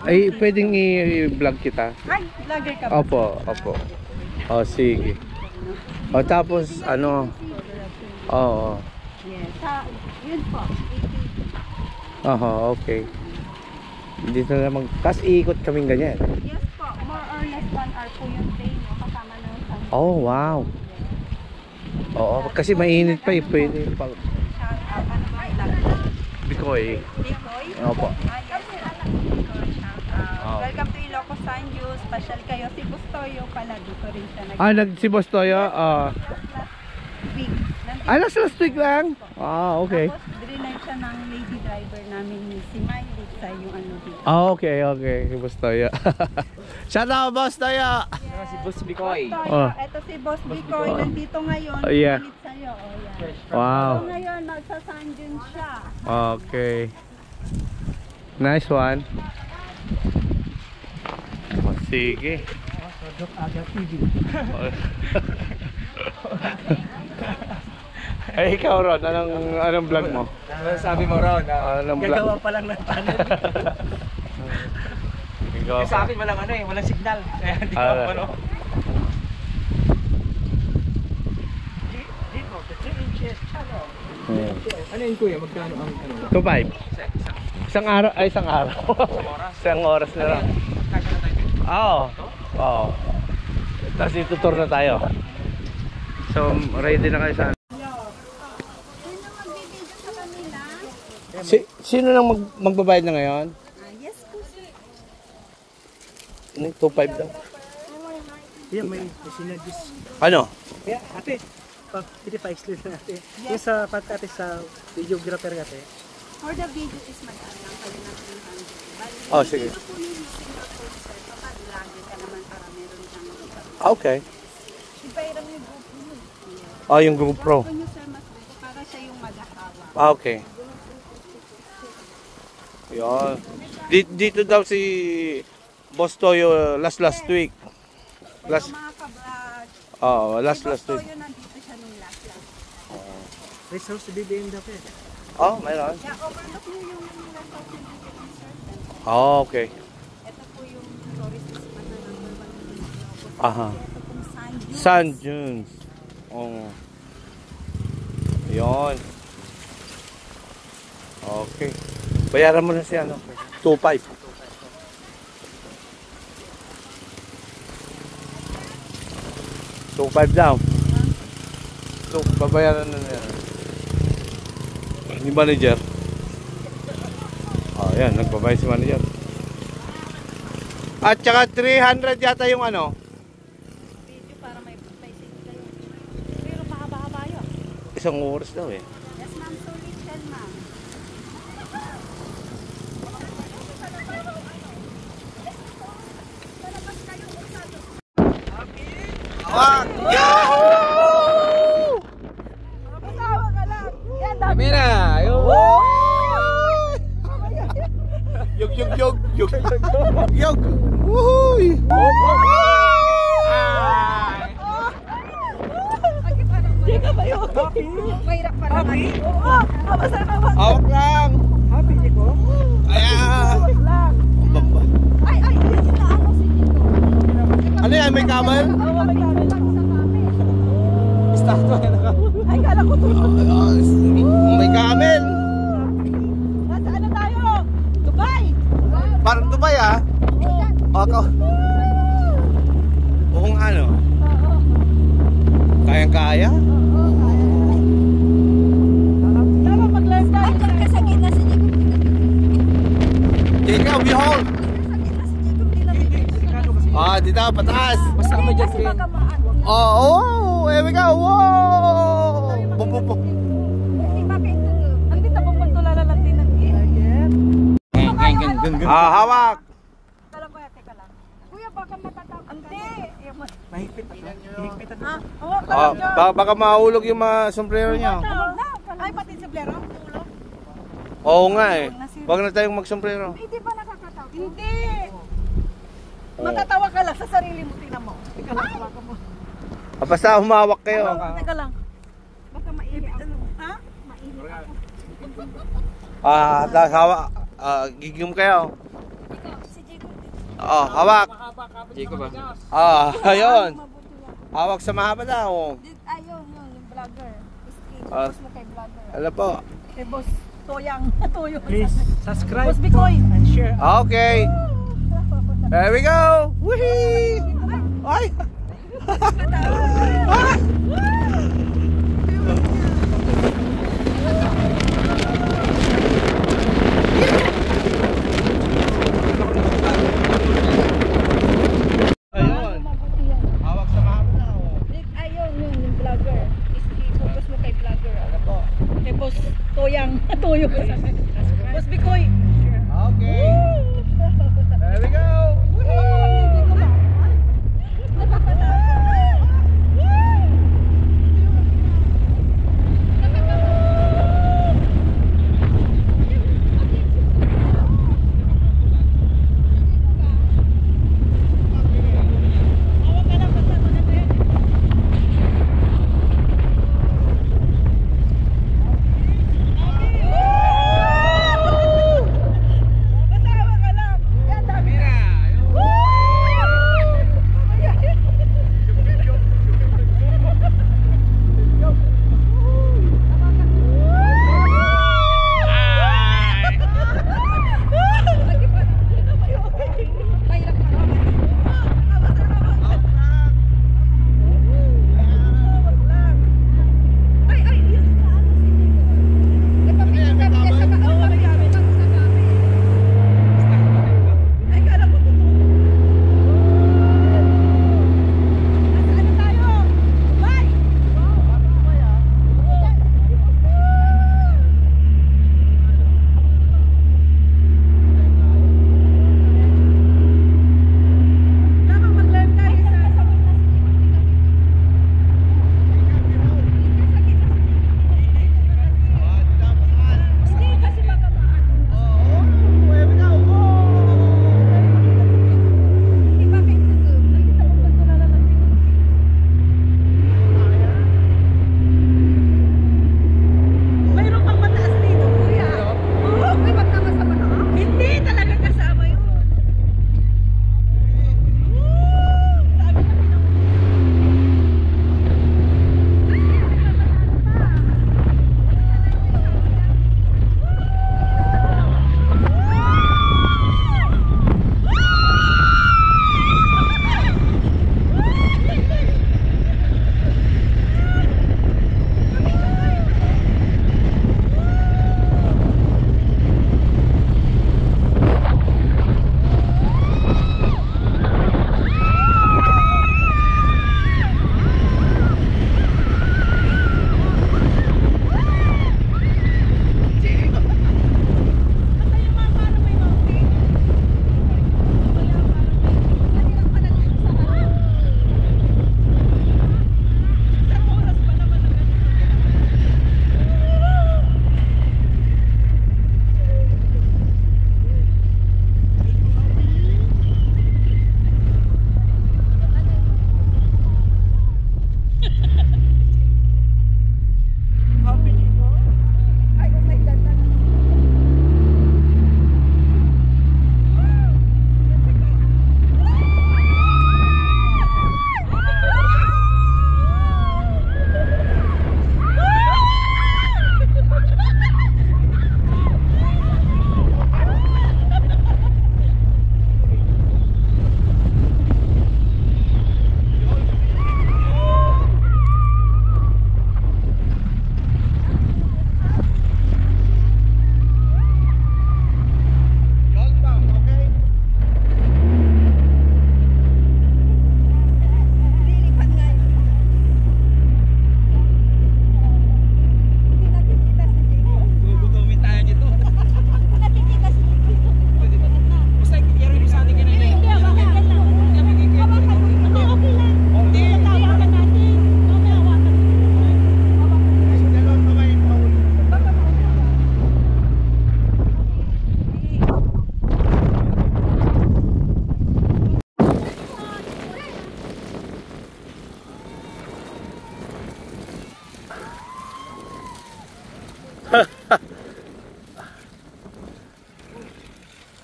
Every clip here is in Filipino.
Ay, pwedeng i-vlog kita? Ay, vlogger ka ba? Opo, opo. O, sige. O, tapos, ano? Oo. Yes. Yun po. Aha, okay. Dito na tapos iikot kaming ganyan. Yes po. More or less 1 hour po yung day nyo. Kasama na yung sunset. Oh, wow. Oo, kasi mainit pa eh. Pwede pa. Ano ba ilang? Bikoy. Bikoy? Opo. Welcome to Ilocos Sanjus. Special kayo. Si Bustoyo pala. Dito rin siya Si Bustoyo? last week. Last week lang? Okay. Tapos, drinay siya ng lady driver namin si Miley sa yung ano dito. Okay. Si Bustoyo. Shout out, Bustoyo! Si Boss Bikoy. Ito si Boss Bikoy. Nandito ngayon. Yeah. Ulit sa'yo. Yan. Wow. So ngayon, magsa-Sanjun siya. Okay. Nice one. Sige. Ay, ikaw Ron, anong vlog mo? Sabi mo Ron, gagawa pa lang ng tunnel. Sa akin walang walang signal. Kaya hindi ko ano. Dito, 3 inches. Ano yun kuya? Magkano ang 2.5. Isang araw. Isang oras na lang. Oo. Tapos itutur na tayo. So, ready na kayo sa sino nang magbabayad na ngayon? Yes po. 2.5 daw. Yeah, may sinagis. Ano? Kaya ate, pwede pa-explain na ate. Yung sa pagkate sa videographer ate. For the video is mag-add lang kayo ng 300. Oh, sige. Ito po yung single poster kapag vlogger ka naman para meron kang Okay. ipairam yung GoPro. Yung GoPro. Ito nyo sir mas gusto para siya yung mag-ahawa. Okay. Yan. Dito daw si Boss Toyo last week. Mga ka-vlog. Last week. Toyo nandito siya nung last. Resource sa BBM daw po. Mayroon. Yeah, overlook nyo yung resource ng BBM sir. Okay. Ito po yung tourist spot na number 1 ng Aha. Ito pong Sanjus. Sand dunes. Yon. Okay. Bayaran mo na siya 2.5. 2.5 daw. So, babayaran na niya. Ni manager. Yan, nagbabayad si manager. At saka 300 yata yung ano. Video para may signal kayo. Pero mahaba-haba yun. 1 oras daw eh. Yes ma'am, sulit yan ma'am. Yahoo! Masawa ka lang. Yan, Kami na! Yog! Woohoo! Di ka ba yun? Mahirap pa naman. Oo, masaya naman. Awak lang! Happy ko? Ayan! Ay, yun na ano si Tito. Ano yan? May camel? Oo, may camel lang sa kami. Statue na ka. Ay, kala ko May camel! nasa ano tayo? Dubai! Parang Dubai ah! Ako. Oo nga ano? Kayang-kaya? Tama, mag-live tayo. Ay, sa gitna si Jacob. Jacob, behold! Sa gitna si Jacob. Dito, pataas! Basta may Kasi dyan baka maano. Here we go! Wow! Bum, bum, bum. Hindi bakit ang dito pupunto lalalang din ng Hawak! Teka lang. Kuya, baka matatakot ka. Hindi. mahigpit. Mahigpit na. Baka mahulog yung mga sombrero niya. Ay, pati si Blero. Tulog. Oo nga eh. Huwag na tayong magsombrero. Hindi ba nakakatawa? Hindi. Matatawa ka lang sa sarili mo. Tingnan mo. Teka lang, hawakan mo. Basta humawak kayo. Teka lang. Baka mainit ako. Ha? Mainit ako. Gigim kayo. Oh, hawak. Chico ba? Ah, ayun. Hawak sa mahaba daw. Ayun, yung vlogger. Ah. Post mo kay vlogger. Ano po? Kay Boss Toyang. Toyo. Please subscribe Boss Bikoy. and share. Okay. There we go. Whee! Ay! Ayun. Hawak sa mahaba daw. Ayun, yung vlogger. Focus mo kay vlogger. Ano po? Kay Boss Toyang. Toyo. Boss Bikoy. Okay. There we go.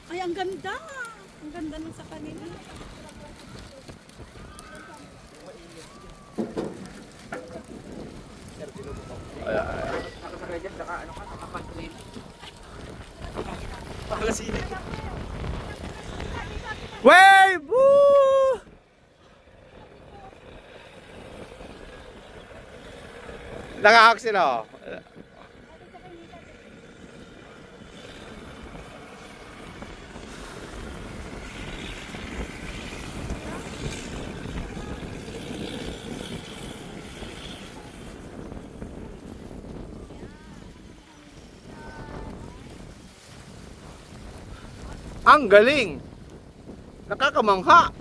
Ay, ang ganda! Ang ganda nun sa kanila. Nakasakay dyan, saka ano ka, nakapansin. Pakalasili. Wave! Woo! Nakahak sila oh. Ang galing! Nakakamangha!